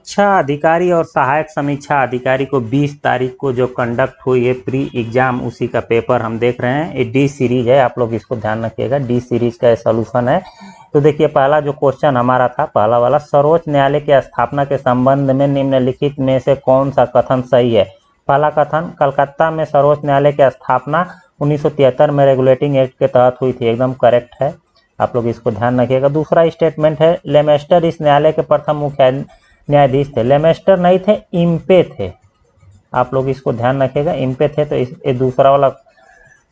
समीक्षा अधिकारी और सहायक समीक्षा अधिकारी को 20 तारीख को जो कंडक्ट हुई है प्री एग्जाम, उसी का पेपर हम देख रहे हैं। ये डी सीरीज है, आप लोग इसको ध्यान रखिएगा, डी सीरीज का सोल्यूशन है। तो देखिए पहला जो क्वेश्चन हमारा था, पहला वाला, सर्वोच्च न्यायालय की स्थापना के संबंध में निम्नलिखित में से कौन सा कथन सही है। पहला कथन, कलकत्ता में सर्वोच्च न्यायालय की स्थापना 1973 में रेगुलेटिंग एक्ट के तहत हुई थी, एकदम करेक्ट है, आप लोग इसको ध्यान रखिएगा। दूसरा स्टेटमेंट है, लेमेस्टर इस न्यायालय के प्रथम मुख्य न्यायाधीश थे। लेमेस्टर नहीं थे, इम्पे थे, आप लोग इसको ध्यान रखिएगा, इम्पे थे। तो ये दूसरा वाला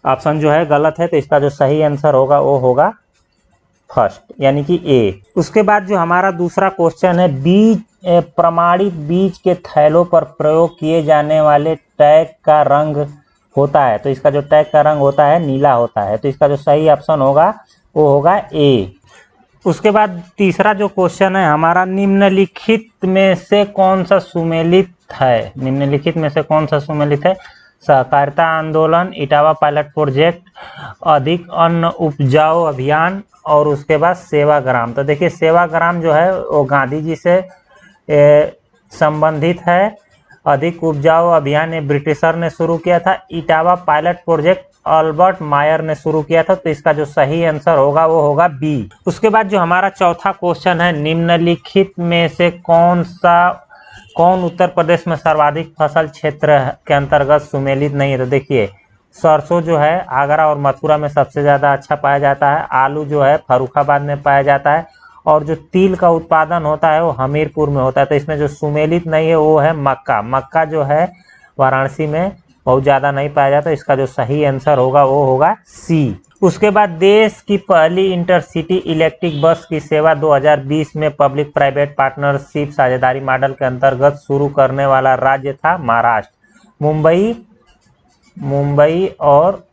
ऑप्शन जो है गलत है, तो इसका जो सही आंसर होगा वो होगा फर्स्ट, यानी कि ए। उसके बाद जो हमारा दूसरा क्वेश्चन है, बीज प्रमाणित बीज के थैलों पर प्रयोग किए जाने वाले टैग का रंग होता है। तो इसका जो टैग का रंग होता है नीला होता है, तो इसका जो सही ऑप्शन होगा वो होगा ए। उसके बाद तीसरा जो क्वेश्चन है हमारा, निम्नलिखित में से कौन सा सुमेलित है। निम्नलिखित में से कौन सा सुमेलित है। सहकारिता आंदोलन, इटावा पायलट प्रोजेक्ट, अधिक अन्न उपजाऊ अभियान, और उसके बाद सेवाग्राम। तो देखिए सेवाग्राम जो है वो गांधी जी से संबंधित है। अधिक उपजाऊ अभियान ये ब्रिटिशर ने शुरू किया था। इटावा पायलट प्रोजेक्ट अल्बर्ट मायर ने शुरू किया था। तो इसका जो सही आंसर होगा वो होगा बी। उसके बाद जो हमारा चौथा क्वेश्चन है, निम्नलिखित में से कौन उत्तर प्रदेश में सर्वाधिक फसल क्षेत्र के अंतर्गत सुमेलित नहीं है। तो देखिए सरसों जो है आगरा और मथुरा में सबसे ज़्यादा अच्छा पाया जाता है। आलू जो है फर्रुखाबाद में पाया जाता है, और जो तिल का उत्पादन होता है वो हमीरपुर में होता है। तो इसमें जो सुमेलित नहीं है वो है मक्का। मक्का जो है वाराणसी में बहुत ज़्यादा नहीं पाया जाता। इसका जो सही आंसर होगा वो होगा सी। उसके बाद देश की पहली इंटरसिटी इलेक्ट्रिक बस की सेवा 2020 में पब्लिक प्राइवेट पार्टनरशिप साझेदारी मॉडल के अंतर्गत शुरू करने वाला राज्य था महाराष्ट्र। मुंबई और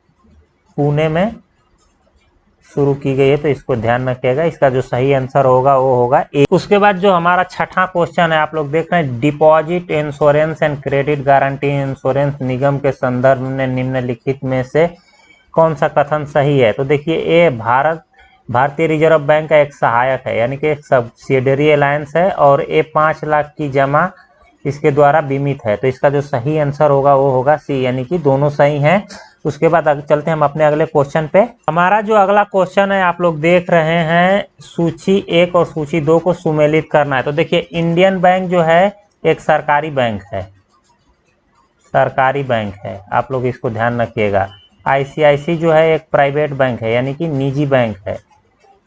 पुणे में शुरू की गई है, तो इसको ध्यान रखिएगा। इसका जो सही आंसर होगा वो होगा ए। उसके बाद जो हमारा छठा क्वेश्चन है, आप लोग देख रहे हैं, deposit insurance and credit guarantee insurance निगम के संदर्भ में निम्नलिखित में से कौन सा कथन सही है। तो देखिए ये भारतीय रिजर्व बैंक का एक सहायक है, यानी कि एक सब्सिडियरी अलायंस है, और ये 5 लाख की जमा इसके द्वारा बीमित है। तो इसका जो सही आंसर होगा वो होगा सी, यानी कि दोनों सही हैं। उसके बाद चलते हैं हम अपने अगले क्वेश्चन पे। हमारा जो अगला क्वेश्चन है आप लोग देख रहे हैं, सूची 1 और सूची 2 को सुमेलित करना है। तो देखिए इंडियन बैंक जो है एक सरकारी बैंक है, सरकारी बैंक है, आप लोग इसको ध्यान रखिएगा। आईसीआईसी जो है एक प्राइवेट बैंक है, यानी कि निजी बैंक है।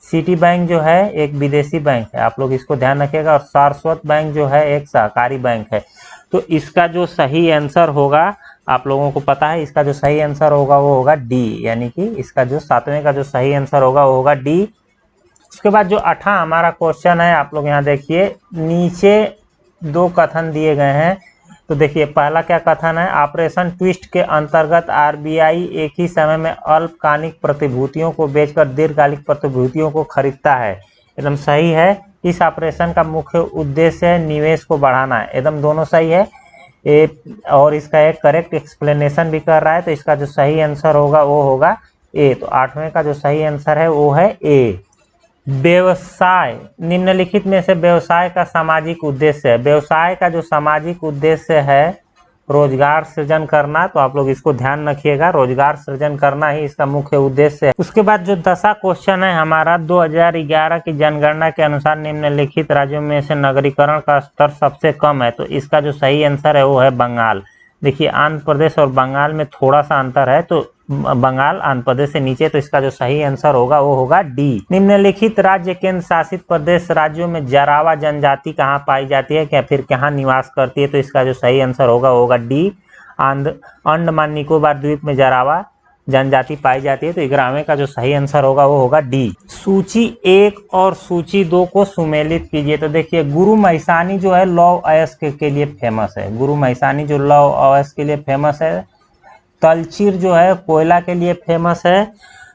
सिटी बैंक जो है एक विदेशी बैंक है, आप लोग इसको ध्यान रखिएगा। और सारस्वत बैंक जो है एक सहकारी बैंक है। तो इसका जो सही आंसर होगा, आप लोगों को पता है, इसका जो सही आंसर होगा वो होगा डी, यानी कि इसका जो 7वें का जो सही आंसर होगा वो होगा डी। उसके बाद जो 8वां हमारा क्वेश्चन है, आप लोग यहाँ देखिए, नीचे 2 कथन दिए गए हैं। तो देखिए पहला क्या कथन है, ऑपरेशन ट्विस्ट के अंतर्गत आरबीआई एक ही समय में अल्पकालिक प्रतिभूतियों को बेचकर दीर्घकालिक प्रतिभूतियों को खरीदता है, एकदम सही है। इस ऑपरेशन का मुख्य उद्देश्य है निवेश को बढ़ाना है, एकदम दोनों सही है। और इसका एक करेक्ट एक्सप्लेनेशन भी कर रहा है। तो इसका जो सही आंसर होगा वो होगा ए। तो 8वें का जो सही आंसर है वो है ए। व्यवसाय, निम्नलिखित में से व्यवसाय का सामाजिक उद्देश्य है। व्यवसाय का जो सामाजिक उद्देश्य है रोजगार सृजन करना, तो आप लोग इसको ध्यान रखिएगा, रोजगार सृजन करना ही इसका मुख्य उद्देश्य है। उसके बाद जो 10वां क्वेश्चन है हमारा, 2011 की जनगणना के अनुसार निम्नलिखित राज्यों में से नगरीकरण का स्तर सबसे कम है। तो इसका जो सही आंसर है वो है बंगाल। देखिए आंध्र प्रदेश और बंगाल में थोड़ा सा अंतर है, तो बंगाल आंध्र प्रदेश से नीचे। तो इसका जो सही आंसर होगा वो होगा डी। निम्नलिखित राज्य केंद्र शासित प्रदेश राज्यों में जरावा जनजाति कहाँ पाई जाती है, क्या फिर कहाँ निवास करती है। तो इसका जो सही आंसर होगा वो होगा डी। अंडमान निकोबार द्वीप में जरावा जनजाति पाई जाती है। तो 11वें का जो सही आंसर होगा वो होगा डी। सूची 1 और सूची 2 को सुमेलित कीजिए। तो देखिए गुरु महिसानी जो है लौह अयस्क के लिए फेमस है, गुरु महिसानी जो लौह अयस्क के लिए फेमस है। तलचीर जो है कोयला के लिए फेमस है।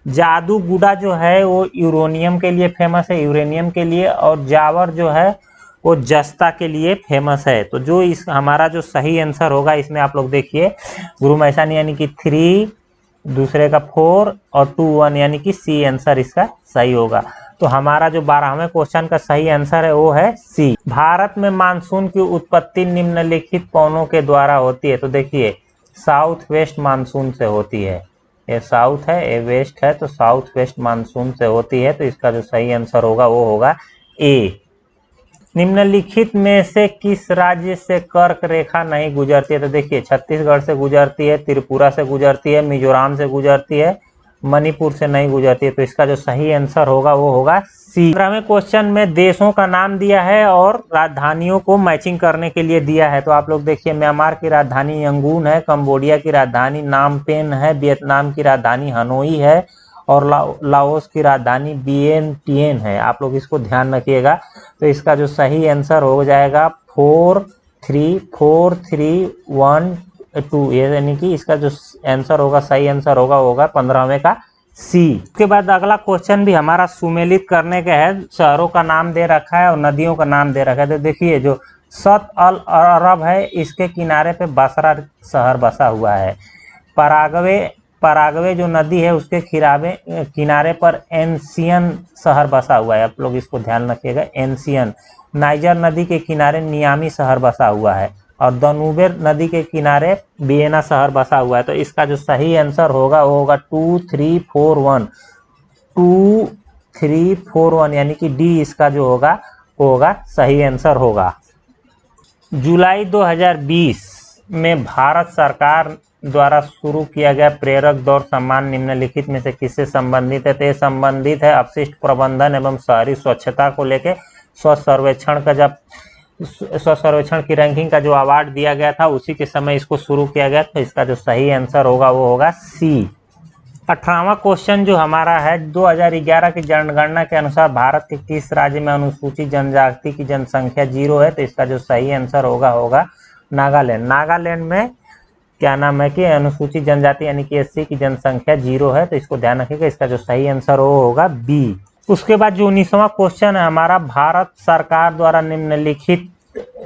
जादूगुड़ा जो है वो यूरेनियम के लिए फेमस है, यूरेनियम के लिए। और जावर जो है वो जस्ता के लिए फेमस है। तो जो इस हमारा जो सही आंसर होगा इसमें आप लोग देखिए, गुरु महिसानी यानी कि 3, दूसरे का 4 और 2 1, यानी कि सी आंसर इसका सही होगा। तो हमारा जो 12वें क्वेश्चन का सही आंसर है वो है सी। भारत में मानसून की उत्पत्ति निम्नलिखित कौनों के द्वारा होती है? तो देखिए साउथ वेस्ट मानसून से होती है। ये साउथ है, ये वेस्ट है, तो साउथ वेस्ट मानसून से होती है। तो इसका जो सही आंसर होगा वो होगा ए। निम्नलिखित में से किस राज्य से कर्क रेखा नहीं गुजरती है? तो देखिए छत्तीसगढ़ से गुजरती है, त्रिपुरा से गुजरती है, मिजोरम से गुजरती है, मणिपुर से नहीं गुजरती है। तो इसका जो सही आंसर होगा वो होगा सी। 15वें क्वेश्चन में देशों का नाम दिया है और राजधानियों को मैचिंग करने के लिए दिया है। तो आप लोग देखिए म्यांमार की राजधानी यंगून है, कंबोडिया की राजधानी नामपेन है, वियतनाम की राजधानी हनोई है और लाओस की राजधानी वियेनटिएन है। आप लोग इसको ध्यान रखिएगा। तो इसका जो सही आंसर हो जाएगा 4 3 4 3 1 2, यानी कि इसका जो आंसर होगा सही आंसर होगा 15वें का सी। उसके बाद अगला क्वेश्चन भी हमारा सुमेलित करने का है। शहरों का नाम दे रखा है और नदियों का नाम दे रखा है। तो देखिए जो सत अल अरब है इसके किनारे पे बसरा शहर बसा हुआ है। पराग्वे जो नदी है उसके किनारे पर एंसियन शहर बसा हुआ है। आप लोग इसको ध्यान रखिएगा, एंसियन। नाइजर नदी के किनारे नियामी शहर बसा हुआ है और दानूबे नदी के किनारे वियना शहर बसा हुआ है। तो इसका जो सही आंसर होगा वो होगा 2 3 4 1 2 3 4 1, यानी कि डी इसका जो होगा वो होगा सही आंसर होगा। जुलाई 2020 में भारत सरकार द्वारा शुरू किया गया प्रेरक दौड़ सम्मान निम्नलिखित में से किससे संबंधित है? तो ये संबंधित है अपशिष्ट प्रबंधन एवं शहरी स्वच्छता को लेके स्वच्छ सर्वेक्षण का, जब स्वच्छ सर्वेक्षण की रैंकिंग का जो अवार्ड दिया गया था उसी के समय इसको शुरू किया गया। तो इसका जो सही आंसर होगा वो होगा सी। 18वां क्वेश्चन जो हमारा है 2011 की जनगणना के अनुसार भारत के किस राज्य में अनुसूचित जनजाति की जनसंख्या 0 है? तो इसका जो सही आंसर होगा नागालैंड। नागालैंड में क्या नाम है कि अनुसूचित जनजाति यानी कि एससी की जनसंख्या 0 है। तो इसको ध्यान रखिएगा, इसका जो सही आंसर होगा बी। उसके बाद जो 19वां क्वेश्चन है हमारा, भारत सरकार द्वारा निम्नलिखित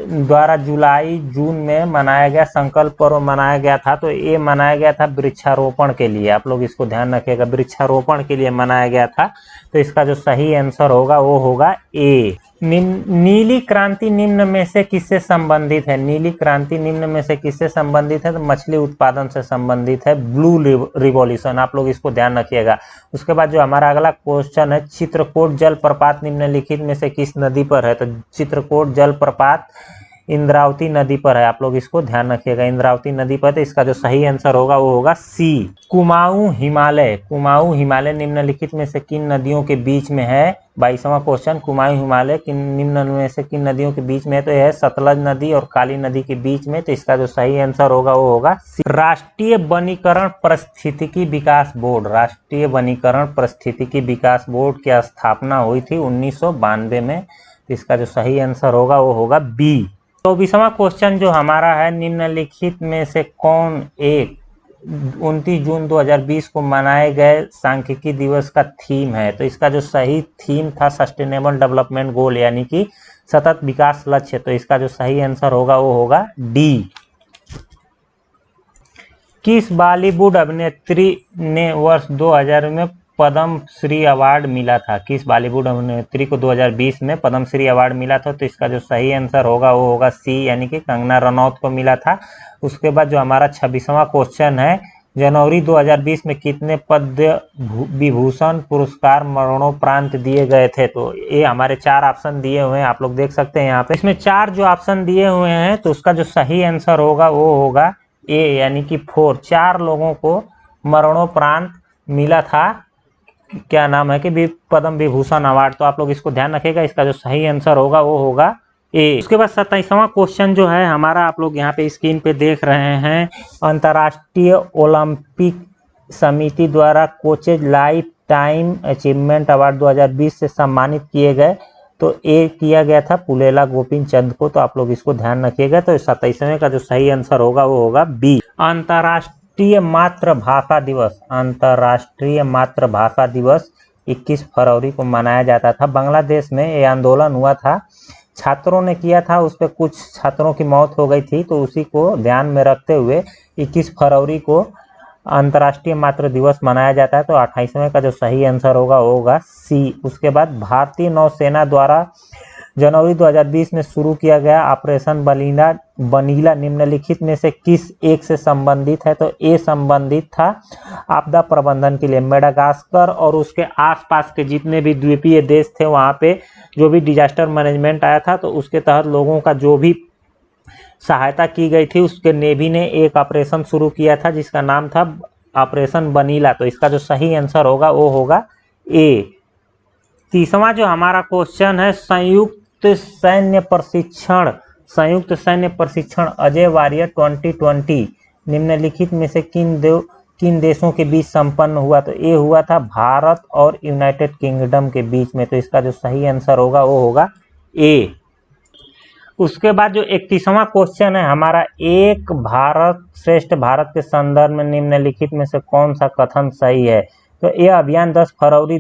द्वारा जुलाई जून में मनाया गया संकल्प पर्व मनाया गया था। तो ये मनाया गया था वृक्षारोपण के लिए। आप लोग इसको ध्यान रखिएगा, वृक्षारोपण के लिए मनाया गया था। तो इसका जो सही आंसर होगा वो होगा ए। नीली क्रांति निम्न में से किससे संबंधित है? नीली क्रांति निम्न में से किससे संबंधित है? तो मछली उत्पादन से संबंधित है, ब्लू रिवॉल्यूशन। आप लोग इसको ध्यान रखिएगा। उसके बाद जो हमारा अगला क्वेश्चन है, चित्रकूट जलप्रपात निम्नलिखित में से किस नदी पर है? तो चित्रकूट जलप्रपात इंद्रावती नदी पर है। आप लोग इसको ध्यान रखिएगा, इंद्रावती नदी पर। तो इसका जो सही आंसर होगा वो होगा सी। कुमाऊं हिमालय निम्नलिखित में से किन नदियों के बीच में है? 22वां क्वेश्चन, कुमाऊं हिमालय निम्न में से किन नदियों के बीच में है? तो यह है सतलज नदी और काली नदी के बीच में। तो इसका जो सही आंसर होगा वो होगा सी। राष्ट्रीय वनीकरण पारिस्थितिकी विकास बोर्ड, राष्ट्रीय वनीकरण पारिस्थितिकी विकास बोर्ड की स्थापना हुई थी 1992 में। तो इसका जो सही आंसर होगा वो होगा बी। 24वां क्वेश्चन जो हमारा है, निम्नलिखित में से कौन एक 29 जून 2020 को मनाए गए सांख्यिकी दिवस का थीम है? तो इसका जो सही थीम था सस्टेनेबल डेवलपमेंट गोल, यानी कि सतत विकास लक्ष्य। तो इसका जो सही आंसर होगा वो होगा डी। किस बॉलीवुड अभिनेत्री ने वर्ष 2000 में पद्म श्री अवार्ड मिला था? किस बॉलीवुड अभिनेत्री को 2020 में पद्म श्री अवार्ड मिला था? तो इसका जो सही आंसर होगा वो होगा सी, यानी कि कंगना रनौत को मिला था। उसके बाद जो हमारा 26वां क्वेश्चन है, जनवरी 2020 में कितने पद्म विभूषण पुरस्कार मरणोपरांत दिए गए थे? तो ये हमारे 4 ऑप्शन दिए हुए हैं, आप लोग देख सकते हैं यहाँ पे। इसमें 4 जो ऑप्शन दिए हुए हैं तो उसका जो सही आंसर होगा वो होगा ए, यानी कि 4। 4 लोगों को मरणोपरांत मिला था, क्या नाम है कि पद्म विभूषण अवार्ड। तो आप लोग इसको ध्यान रखिएगा, इसका जो सही आंसर होगा वो होगा ए। उसके बाद 27वां क्वेश्चन जो है हमारा, आप लोग यहाँ पे स्क्रीन पे देख रहे हैं, अंतर्राष्ट्रीय ओलंपिक समिति द्वारा coaches life time achievement award 2020 से सम्मानित किए गए। तो ए किया गया था पुलेला गोपीन चंद को। तो आप लोग इसको ध्यान रखिएगा। तो 27वें का जो सही आंसर होगा वो होगा बी। अंतर्राष्ट्रीय मातृभाषा दिवस, अंतर्राष्ट्रीय मातृभाषा दिवस 21 फरवरी को मनाया जाता था। बांग्लादेश में ये आंदोलन हुआ था, छात्रों ने किया था, उस पर कुछ छात्रों की मौत हो गई थी। तो उसी को ध्यान में रखते हुए 21 फरवरी को अंतर्राष्ट्रीय मातृ दिवस मनाया जाता है? तो 28वें का जो सही आंसर होगा वो होगा सी। उसके बाद भारतीय नौसेना द्वारा जनवरी 2020 में शुरू किया गया ऑपरेशन बनीला निम्नलिखित में से किस एक से संबंधित है? तो ए संबंधित था आपदा प्रबंधन के लिए। मेडागास्कर और उसके आसपास के जितने भी द्वीपीय देश थे वहां पे जो भी डिजास्टर मैनेजमेंट आया था तो उसके तहत लोगों का जो भी सहायता की गई थी उसके नेवी ने एक ऑपरेशन शुरू किया था जिसका नाम था ऑपरेशन बनीला। तो इसका जो सही आंसर होगा वो होगा ए। तीसवां जो हमारा क्वेश्चन है, संयुक्त सैन्य प्रशिक्षण अजय वारियर 2020 निम्नलिखित में से किन देशों के बीच संपन्न हुआ? तो ये हुआ था भारत और यूनाइटेड किंगडम के बीच में। तो इसका जो सही आंसर होगा वो होगा ए। उसके बाद जो 31वां क्वेश्चन है हमारा, एक भारत श्रेष्ठ भारत के संदर्भ में निम्नलिखित में से कौन सा कथन सही है? तो यह अभियान 10 फरवरी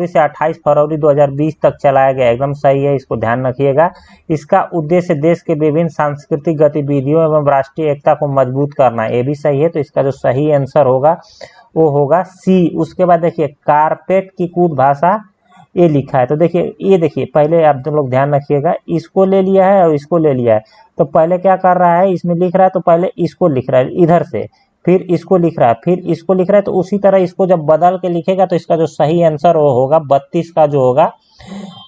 से 28 फरवरी 2020 तक चलाया गया, एकदम सही है, इसको ध्यान रखिएगा। इसका उद्देश्य देश के विभिन्न सांस्कृतिक गतिविधियों एवं राष्ट्रीय एकता को मजबूत करना, ये भी सही है। तो इसका जो सही आंसर होगा वो होगा सी। उसके बाद देखिए कारपेट की कूट भाषा ये लिखा है। तो देखिए ये देखिए पहले आप लोग ध्यान रखिएगा, इसको ले लिया है और इसको ले लिया है। तो पहले क्या कर रहा है, इसमें लिख रहा है तो पहले इसको लिख रहा है इधर से, फिर इसको लिख रहा है, फिर इसको लिख रहा है। तो उसी तरह इसको जब बदल के लिखेगा तो इसका जो सही आंसर वो होगा 32 का जो होगा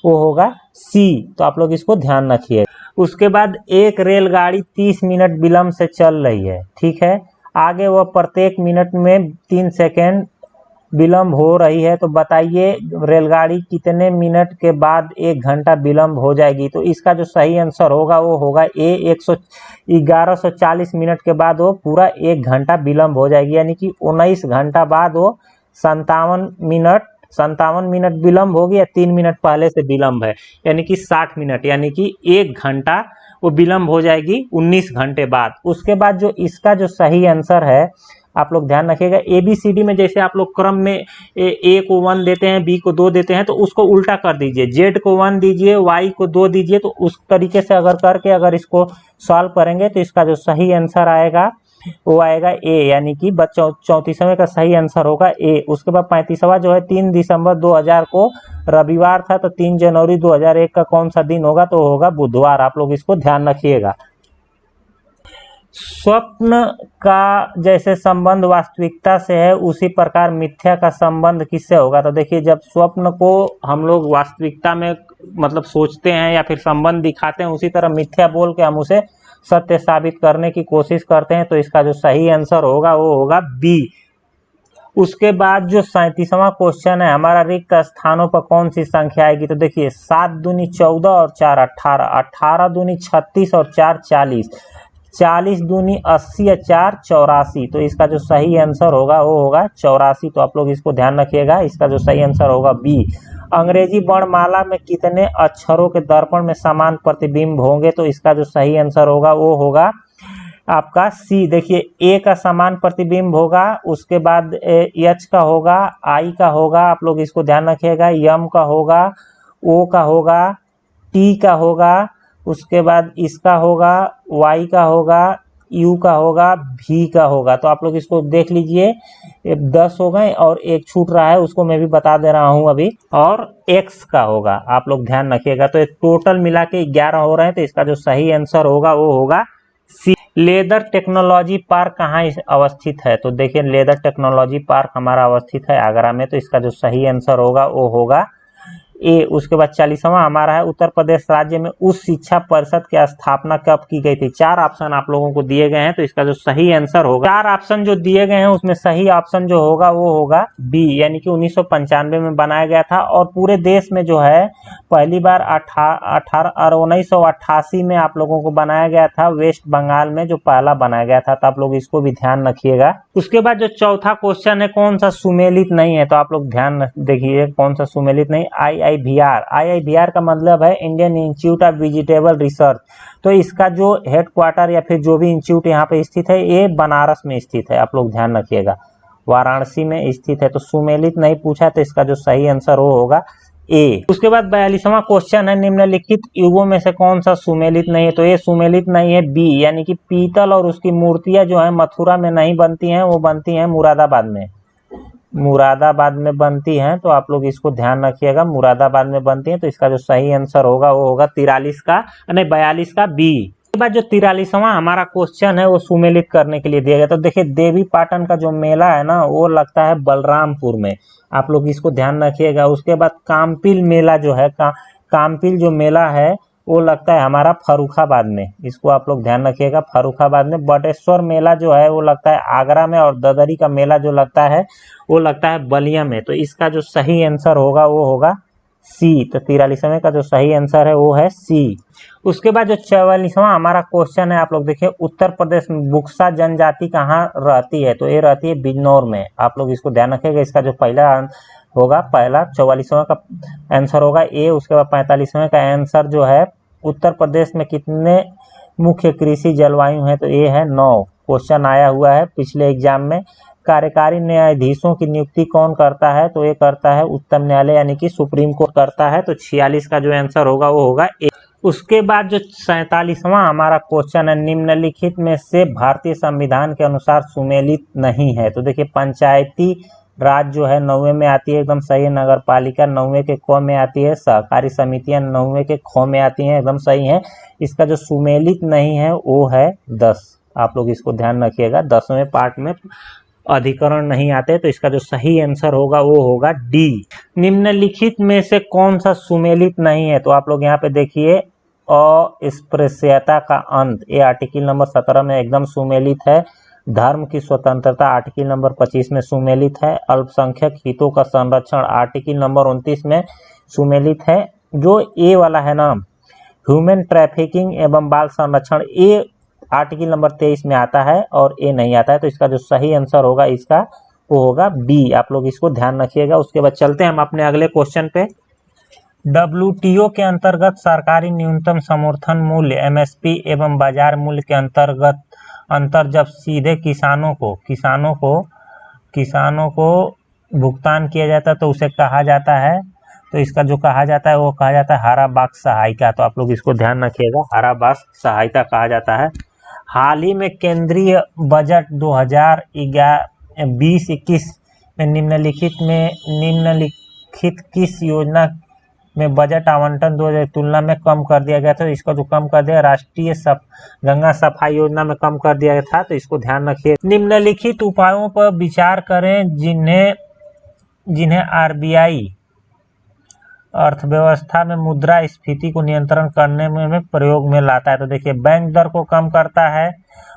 वो होगा सी। तो आप लोग इसको ध्यान रखिए। उसके बाद एक रेलगाड़ी 30 मिनट विलंब से चल रही है, ठीक है, आगे वह प्रत्येक मिनट में 3 सेकेंड विलंब हो रही है। तो बताइए रेलगाड़ी कितने मिनट के बाद 1 घंटा विलंब हो जाएगी? तो इसका जो सही आंसर होगा वो होगा ए। 1140 मिनट के बाद वो पूरा 1 घंटा विलंब हो जाएगी, यानी कि 19 घंटा बाद वो 57 मिनट विलंब होगी या 3 मिनट पहले से विलंब है, यानी कि 60 मिनट, यानी कि 1 घंटा वो विलंब हो जाएगी 19 घंटे बाद। उसके बाद जो इसका जो सही आंसर है आप लोग ध्यान रखिएगा, ABCD में जैसे आप लोग क्रम में A को 1 देते हैं, B को 2 देते हैं, तो उसको उल्टा कर दीजिए, Z को 1 दीजिए, Y को 2 दीजिए। तो उस तरीके से अगर करके अगर इसको सॉल्व करेंगे तो इसका जो सही आंसर आएगा वो आएगा ए, यानी कि 34वें का सही आंसर होगा ए। उसके बाद 35वां जो है 3 दिसंबर 2000 को रविवार था, तो 3 जनवरी 2001 का कौन सा दिन होगा? तो होगा बुधवार। आप लोग इसको ध्यान रखिएगा। स्वप्न का जैसे संबंध वास्तविकता से है उसी प्रकार मिथ्या का संबंध किससे होगा? तो देखिए जब स्वप्न को हम लोग वास्तविकता में मतलब सोचते हैं या फिर संबंध दिखाते हैं, उसी तरह मिथ्या बोल के हम उसे सत्य साबित करने की कोशिश करते हैं। तो इसका जो सही आंसर होगा वो होगा बी। उसके बाद जो 37वां क्वेश्चन है हमारा, रिक्त स्थानों पर कौन सी संख्या आएगी? तो देखिए 7 दूनी 14 और 4 18, 18 दूनी 36 और 4 40, 40 दूनी 80 और 4 84। तो इसका जो सही आंसर होगा वो होगा 84। तो आप लोग इसको ध्यान रखिएगा, इसका जो सही आंसर होगा बी। अंग्रेजी वर्णमाला में कितने अक्षरों के दर्पण में समान प्रतिबिंब होंगे? तो इसका जो सही आंसर होगा वो होगा आपका सी। देखिए ए का समान प्रतिबिंब होगा, उसके बाद एच का होगा, आई का होगा, आप लोग इसको ध्यान रखिएगा, यम का होगा, ओ का होगा, टी का होगा, उसके बाद इसका होगा, वाई का होगा, यू का होगा, भी का होगा। तो आप लोग इसको देख लीजिए, 10 हो गए और एक छूट रहा है, उसको मैं भी बता दे रहा हूं अभी, और एक्स का होगा, आप लोग ध्यान रखिएगा। तो टोटल मिला के 11 हो रहे हैं। तो इसका जो सही आंसर होगा वो होगा सी। लेदर टेक्नोलॉजी पार्क कहाँ अवस्थित है? तो देखिए लेदर टेक्नोलॉजी पार्क हमारा अवस्थित है आगरा में। तो इसका जो सही आंसर होगा वो होगा ए। उसके बाद 40वां हमारा है, उत्तर प्रदेश राज्य में उच्च शिक्षा परिषद की स्थापना कब की गई थी? 4 ऑप्शन आप लोगों को दिए गए हैं। तो इसका जो सही आंसर होगा, 4 ऑप्शन जो दिए गए हैं उसमें सही ऑप्शन जो होगा वो होगा बी, यानी कि 1995 में बनाया गया था। और पूरे देश में जो है पहली बार 1988 में आप लोगों को बनाया गया था, वेस्ट बंगाल में जो पहला बनाया गया था। तो आप लोग इसको भी ध्यान रखिएगा। उसके बाद जो चौथा क्वेश्चन है, कौन सा सुमेलित नहीं है? तो आप लोग ध्यान देखिए कौन सा सुमेलित नहीं। IIVR का मतलब है Indian institute of vegetable research. तो इसका जो हेडक्वार्टर या फिर जो भी इंस्टीट्यूट यहाँ पे स्थित है ये बनारस में स्थित है, आप लोग ध्यान रखिएगा, वाराणसी में स्थित है। तो सुमेलित नहीं पूछा, तो इसका जो सही आंसर वो होगा ए। उसके बाद 42वां क्वेश्चन है, निम्नलिखित युगों में से कौन सा सुमेलित नहीं है? तो ये सुमेलित नहीं है बी, यानी कि पीतल और उसकी मूर्तियां जो है मथुरा में नहीं बनती हैं, वो बनती हैं मुरादाबाद में। मुरादाबाद में बनती हैं, तो आप लोग इसको ध्यान रखिएगा, मुरादाबाद में बनती हैं। तो इसका जो सही आंसर होगा वो होगा 43 का, नहीं 42 का बी। उसके बाद जो 43वां हमारा क्वेश्चन है वो सुमेलित करने के लिए दिया गया। तो देखिए देवी पाटन का जो मेला है ना वो लगता है बलरामपुर में, आप लोग इसको ध्यान रखिएगा। उसके बाद काम्पिल मेला जो है काम्पिल जो मेला है वो लगता है हमारा फर्रुखाबाद में, इसको आप लोग ध्यान रखिएगा, फर्रुखाबाद में। बटेश्वर मेला जो है वो लगता है आगरा में, और ददरी का मेला जो लगता है वो लगता है बलिया में। तो इसका जो सही आंसर होगा वो होगा सी। तो 43वें का जो सही आंसर है वो है सी। उसके बाद जो 44वां हमारा क्वेश्चन है, आप लोग देखिए, उत्तर प्रदेश में बुक्सा जनजाति कहाँ रहती है? तो ये रहती है बिजनौर में, आप लोग इसको ध्यान रखिएगा। इसका जो पहला होगा, पहला 44वां का आंसर होगा ए। उसके बाद 45वें का आंसर जो है, उत्तर प्रदेश में कितने मुख्य कृषि जलवायु है? तो ये है 9। क्वेश्चन आया हुआ है पिछले एग्जाम में। कार्यकारी न्यायाधीशों की नियुक्ति कौन करता है? तो ये करता है उच्चतम न्यायालय, यानी कि सुप्रीम कोर्ट करता है। तो 46 का जो आंसर होगा वो होगा ए। उसके बाद जो 47वां हमारा क्वेश्चन है, निम्नलिखित में से भारतीय संविधान के अनुसार सुमेलित नहीं है? तो देखिए पंचायती राज जो है 9वें में आती है, एकदम सही है। नगर पालिका 9वें के क में आती है। सहकारी समितियां 9वें के ख में आती हैं, एकदम सही है। इसका जो सुमेलित नहीं है वो है 10, आप लोग इसको ध्यान रखिएगा। 10वें पार्ट में अधिकरण नहीं आते, तो इसका जो सही आंसर होगा वो होगा डी। निम्नलिखित में से कौन सा सुमेलित नहीं है? तो आप लोग यहाँ पे देखिए, अस्पृश्यता का अंत, ये आर्टिकल नंबर 17 में एकदम सुमेलित है। धर्म की स्वतंत्रता आर्टिकल नंबर 25 में सुमेलित है। अल्पसंख्यक हितों का संरक्षण आर्टिकल नंबर 29 में सुमेलित है। जो ए वाला है ना, ह्यूमन ट्रैफिकिंग एवं बाल संरक्षण, ये आर्टिकल नंबर 23 में आता है और ए नहीं आता है। तो इसका जो सही आंसर होगा इसका वो होगा बी, आप लोग इसको ध्यान रखिएगा। उसके बाद चलते हैं हम अपने अगले क्वेश्चन पे। WTO के अंतर्गत सरकारी न्यूनतम समर्थन मूल्य MSP एवं बाजार मूल्य के अंतर्गत अंतर जब सीधे किसानों को भुगतान किया जाता है तो उसे कहा जाता है, तो इसका जो कहा जाता है वो कहा जाता है हरा बाक्स सहायता। तो आप लोग इसको ध्यान रखिएगा, हरा बाक्स सहायता कहा जाता है। हाल ही में केंद्रीय बजट 2020-21 में निम्नलिखित किस योजना में बजट आवंटन 2000 की तुलना में कम कर दिया गया था? तो इसको जो कम कर दिया, राष्ट्रीय गंगा सफाई योजना में कम कर दिया गया था। तो इसको ध्यान रखिए। निम्नलिखित उपायों पर विचार करें जिन्हें RBI अर्थव्यवस्था में मुद्रास्फीति को नियंत्रण करने में प्रयोग में लाता है। तो देखिए, बैंक दर को कम करता है,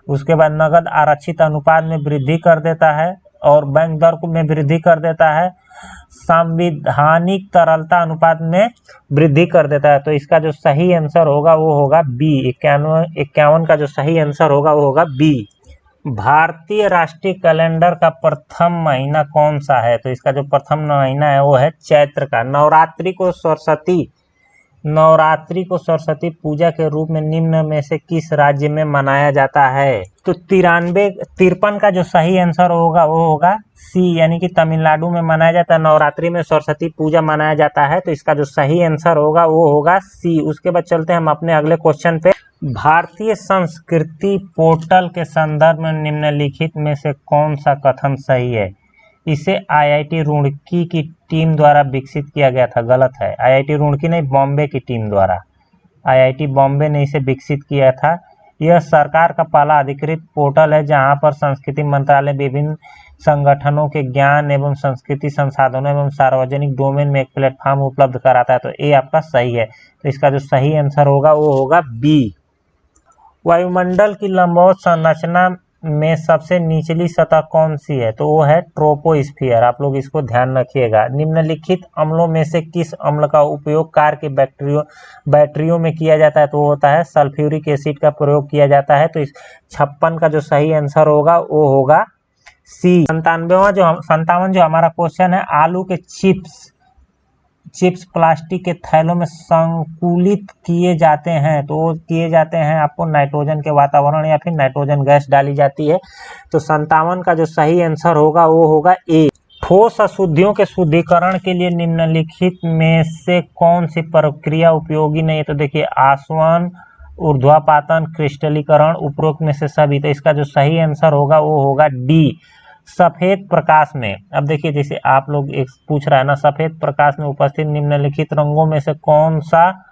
उसके बाद नगद आरक्षित अनुपात में वृद्धि कर देता है और बैंक दर में वृद्धि कर देता है, संवैधानिक तरलता अनुपात में वृद्धि कर देता है। तो इसका जो सही आंसर होगा वो होगा बी। 51 का जो सही आंसर होगा वो होगा बी। भारतीय राष्ट्रीय कैलेंडर का प्रथम महीना कौन सा है? तो इसका जो प्रथम महीना है वो है चैत्र का। नवरात्रि को सरस्वती पूजा के रूप में निम्न में से किस राज्य में मनाया जाता है? तो 53 का जो सही आंसर होगा वो होगा सी, यानी कि तमिलनाडु में मनाया जाता है। नवरात्रि में सरस्वती पूजा मनाया जाता है, तो इसका जो सही आंसर होगा वो होगा सी। उसके बाद चलते हैं हम अपने अगले क्वेश्चन पे। भारतीय संस्कृति पोर्टल के संदर्भ में निम्नलिखित में से कौन सा कथन सही है? इसे IIT रुड़की की टीम द्वारा विकसित किया गया था। गलत है, IIT रुड़की नहीं, बॉम्बे की टीम द्वारा, IIT बॉम्बे ने इसे विकसित किया था। यह सरकार का पहला अधिकृत पोर्टल है जहां पर संस्कृति मंत्रालय विभिन्न संगठनों के ज्ञान एवं संस्कृति संसाधनों एवं सार्वजनिक डोमेन में एक प्लेटफॉर्म उपलब्ध कराता है। तो ये आपका सही है। तो इसका जो सही आंसर होगा वो होगा बी। वायुमंडल की लंबवत संरचना में सबसे निचली सतह कौन सी है? तो वो है ट्रोपोस्फियर, आप लोग इसको ध्यान रखिएगा। निम्नलिखित अम्लों में से किस अम्ल का उपयोग कार के बैटरियों में किया जाता है? तो वो होता है सल्फ्यूरिक एसिड का प्रयोग किया जाता है। तो इस 56 का जो सही आंसर होगा वो होगा सी। 57 जो हमारा क्वेश्चन है, आलू के चिप्स प्लास्टिक के थैलों में संकुलित किए जाते हैं, तो वो किए जाते हैं आपको नाइट्रोजन के वातावरण या फिर नाइट्रोजन गैस डाली जाती है। तो 57 का जो सही आंसर होगा वो होगा ए। ठोस अशुद्धियों के शुद्धिकरण के लिए निम्नलिखित में से कौन सी प्रक्रिया उपयोगी नहीं है? तो देखिए आसवन, ऊर्ध्वापातन, क्रिस्टलीकरण, उपरोक्त में से सभी। तो इसका जो सही आंसर होगा वो होगा डी, सफेद प्रकाश में। अब देखिए जैसे आप लोग एक पूछ रहा है ना, सफेद प्रकाश में उपस्थित निम्नलिखित रंगों में से कौन सा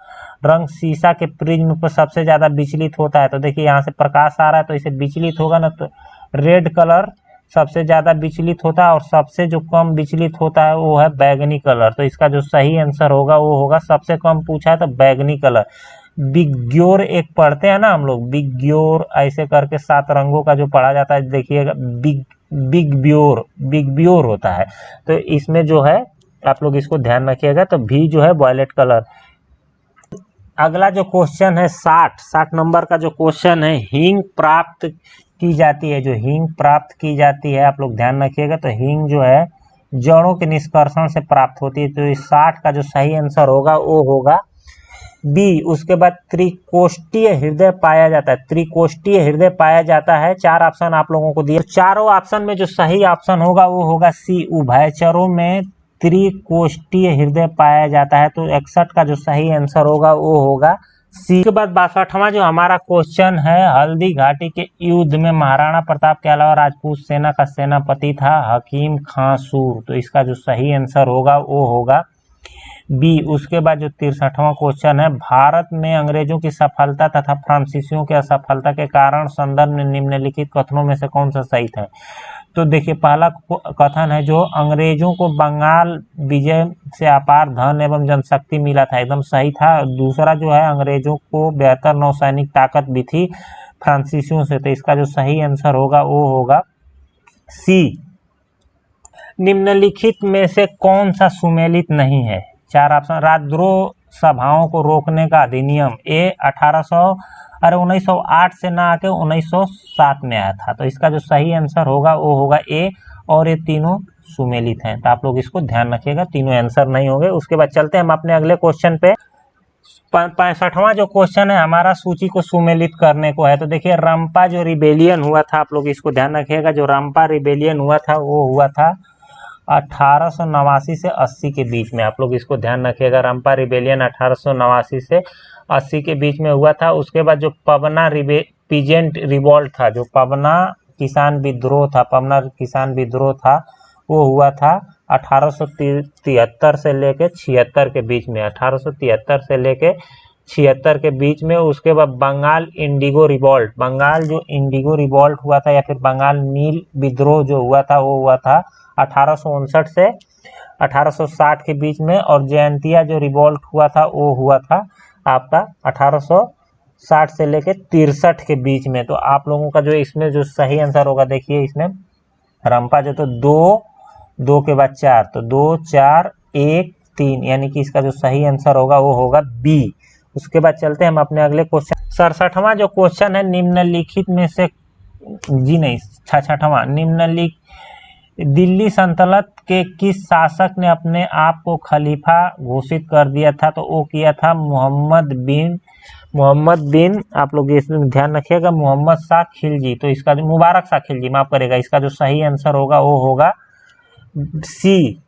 रंग शीशा के प्रिज्म पर सबसे ज्यादा विचलित होता है? तो देखिए यहाँ से प्रकाश आ रहा है तो इसे विचलित होगा ना, तो रेड कलर सबसे ज्यादा विचलित होता है और सबसे जो कम विचलित होता है वो है बैगनी कलर। तो इसका जो सही आंसर होगा वो होगा, सबसे कम पूछा है तो बैगनी कलर। बिग्योर एक पढ़ते हैं ना हम लोग, बिग्योर ऐसे करके 7 रंगों का जो पढ़ा जाता है, देखिएगा बिग ब्योर होता है। तो इसमें जो है आप लोग इसको ध्यान रखिएगा, तो भी जो है वॉयलेट कलर। अगला जो क्वेश्चन है 60 नंबर का जो क्वेश्चन है, हींग प्राप्त की जाती है, जो हींग प्राप्त की जाती है आप लोग ध्यान रखिएगा, तो हींग जो है जड़ों के निष्कर्षण से प्राप्त होती है। तो इस 60 का जो सही आंसर होगा वो होगा बी। उसके बाद त्रिकोष्ठीय हृदय पाया जाता है, त्रिकोष्ठीय हृदय पाया जाता है। 4 ऑप्शन आप लोगों को दिए, चारों ऑप्शन में जो सही ऑप्शन होगा वो होगा सी, उभयचरों में त्रिकोष्ठीय हृदय पाया जाता है। तो 61 का जो सही आंसर होगा वो होगा सी। के बाद 62वां जो हमारा क्वेश्चन है, हल्दी घाटी के युद्ध में महाराणा प्रताप के अलावा राजपूत सेना का सेनापति था हकीम खां सूर। तो इसका जो सही आंसर होगा वो होगा बी। उसके बाद जो 63वां क्वेश्चन है, भारत में अंग्रेजों की सफलता तथा फ्रांसीसियों की असफलता के कारण संदर्भ में निम्नलिखित कथनों में से कौन सा सही है? तो देखिए पहला कथन है जो अंग्रेजों को बंगाल विजय से अपार धन एवं जनशक्ति मिला था, एकदम सही था। दूसरा जो है अंग्रेजों को बेहतर नौसैनिक ताकत भी थी फ्रांसीसियों से। तो इसका जो सही आंसर होगा वो होगा सी। निम्नलिखित में से कौन सा सुमेलित नहीं है? 4 ऑप्शन, राजद्रोह सभाओं को रोकने का अधिनियम ए 1908 से ना आके 1907 में आया था। तो इसका जो सही आंसर होगा वो होगा ए, और ये तीनों सुमेलित हैं। तो आप लोग इसको ध्यान रखिएगा, तीनों आंसर नहीं होंगे। उसके बाद चलते हैं हम अपने अगले क्वेश्चन पे। 65वां जो क्वेश्चन है हमारा सूची को सुमेलित करने को है। तो देखिए रंपा जो रिबेलियन हुआ था, आप लोग इसको ध्यान रखिएगा, जो रंपा रिबेलियन हुआ था वो हुआ था 1889 से 80 के बीच में। आप लोग इसको ध्यान रखिएगा, रंपा रिबेलियन 1889 से 80 के बीच में हुआ था। उसके बाद जो पबना पीजेंट रिवॉल्ट था, जो पबना किसान विद्रोह था, पबना किसान विद्रोह था, वो हुआ था 1873 से लेके 76 के बीच में, 1873 से लेके 76 के बीच में। उसके बाद बंगाल इंडिगो रिवॉल्ट, बंगाल जो इंडिगो रिवॉल्ट हुआ था या फिर बंगाल नील विद्रोह जो हुआ था वो हुआ था 1859 से 1860 के बीच में। और जयंतिया जो रिवॉल्ट हुआ था वो हुआ था आपका 1860 से लेके 63 के बीच में। तो आप लोगों का जो इसमें जो सही आंसर होगा, देखिए इसमें रंपा जो तो 2 के बाद 4, तो 2 4 1 3, यानी कि इसका जो सही आंसर होगा वो होगा बी। उसके बाद चलते हैं हम अपने अगले क्वेश्चन। 67वां जो क्वेश्चन है, निम्नलिखित में से 66वां, निम्नलिखित दिल्ली सल्तनत के किस शासक ने अपने आप को खलीफा घोषित कर दिया था? तो वो किया था मोहम्मद बिन आप लोग इसमें ध्यान रखिएगा, मोहम्मद शाह खिलजी। तो इसका जो मुबारक शाह खिलजी, माफ करेगा, इसका जो सही आंसर होगा वो होगा सी।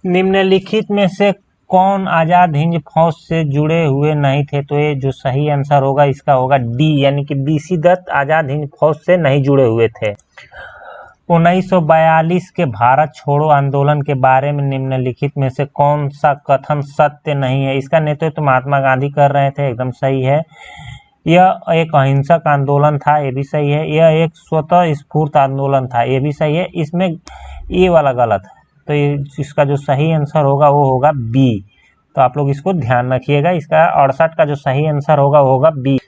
निम्नलिखित में से कौन आजाद हिंद फौज से जुड़े हुए नहीं थे? तो ये जो सही आंसर होगा इसका होगा डी, यानी कि बीसी दत्त आजाद हिंद फौज से नहीं जुड़े हुए थे। 1942 के भारत छोड़ो आंदोलन के बारे में निम्नलिखित में से कौन सा कथन सत्य नहीं है? इसका नेतृत्व महात्मा गांधी कर रहे थे, एकदम सही है। यह एक अहिंसक आंदोलन था, ये भी सही है। यह एक स्वतः स्फूर्त आंदोलन था, ये भी सही है। इसमें ये वाला गलत है, तो इसका जो सही आंसर होगा वो होगा बी। तो आप लोग इसको ध्यान रखिएगा, इसका 68 का जो सही आंसर होगा वो होगा बी।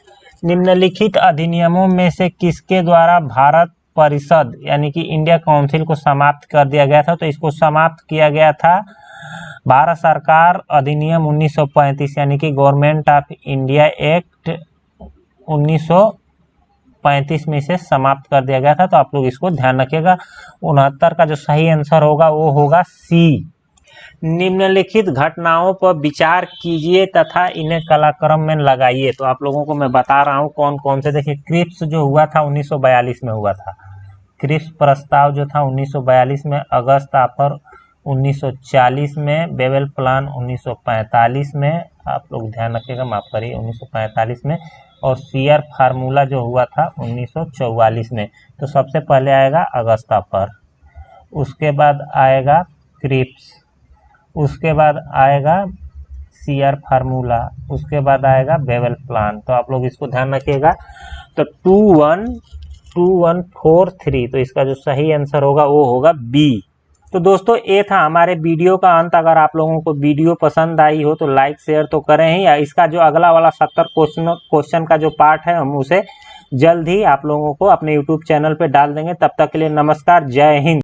निम्नलिखित अधिनियमों में से किसके द्वारा भारत परिषद यानी कि इंडिया काउंसिल को समाप्त कर दिया गया था? तो इसको समाप्त किया गया था भारत सरकार अधिनियम 1935 यानी कि गवर्नमेंट ऑफ इंडिया एक्ट 1935 में इसे समाप्त कर दिया गया था। तो आप लोग इसको ध्यान रखिएगा। 69 का जो सही आंसर होगा वो होगा सी। निम्नलिखित घटनाओं पर विचार कीजिए तथा इन्हें कलाक्रम में लगाइए। तो आप लोगों को मैं बता रहा हूँ कौन कौन से। देखिए क्रिप्स जो हुआ था 1942 में हुआ था, क्रिप्स प्रस्ताव जो था 1942 में, अगस्त ऑफर 1940 में, बेबल प्लान 1945 में, आप लोग ध्यान रखिएगा, माफ करिए 1945 में, और शियर फार्मूला जो हुआ था 1944 में। तो सबसे पहले आएगा अगस्त ऑफर, उसके बाद आएगा क्रिप्स, उसके बाद आएगा शियर फार्मूला, उसके बाद आएगा बेबल प्लान। तो आप लोग इसको ध्यान रखिएगा। तो 2143, तो इसका जो सही आंसर होगा वो होगा बी। तो दोस्तों ये था हमारे वीडियो का अंत। अगर आप लोगों को वीडियो पसंद आई हो तो लाइक शेयर तो करें ही। इसका जो अगला वाला 70 क्वेश्चन का जो पार्ट है हम उसे जल्द ही आप लोगों को अपने यूट्यूब चैनल पे डाल देंगे। तब तक के लिए नमस्कार, जय हिंद।